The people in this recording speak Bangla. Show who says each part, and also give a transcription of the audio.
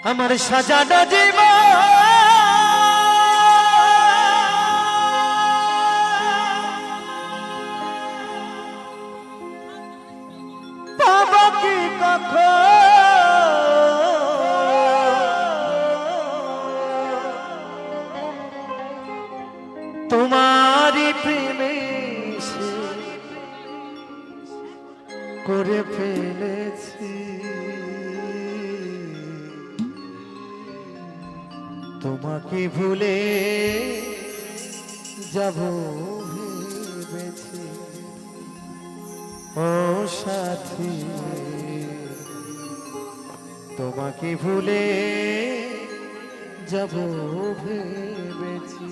Speaker 1: আমার সাজানো জীবন পাবো কি কখন তোমারই প্রেমে সে করে ফেলেছি তোমাকে ভুলে যাব ভেবেছি ও সাথী তোমাকে ভুলে যাব ভেবেছি